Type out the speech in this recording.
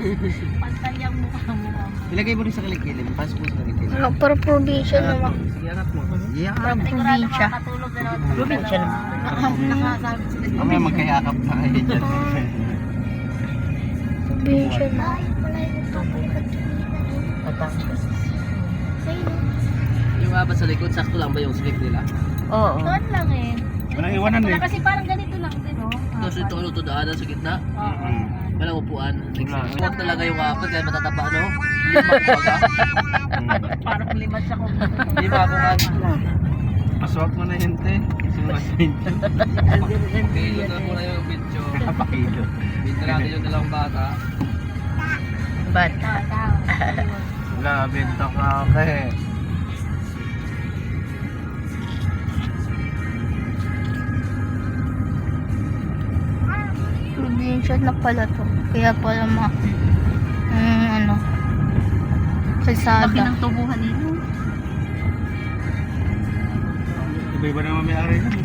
Pantay ang mukha mo. Ilagay mo rin sa kilikilin. Pass mo sa kilikilin. Ano, para probinsya naman. Iangat mo. Iyan. Para probinsya. Probinsya naman. Nakasabi sila. Mamaya magkayakap na kayo dyan. Probinsya na. Yung apat sa likod, sakto lang ba yung slip nila? Oo. Doon lang eh. Walang iwanan eh. Kasi parang ganito lang din oh. Tapos ito ano to, daanan sa gitna. Walang upuan. Wala. Huwag talaga yung apat kaya matataba, no? Lima kumbaga. Parang lima siya kung Lima kumbaga. Paswak mo na yun, te. Sumas pinto. Kilo na muna yung video. Kapakilo. Video natin yung dalawang bata. Bata. Wala, benta ka eh. Probinsya na pala to. Kaya pala ano, laki kalsada. ng tubuhan nito. Iba-iba naman may ari.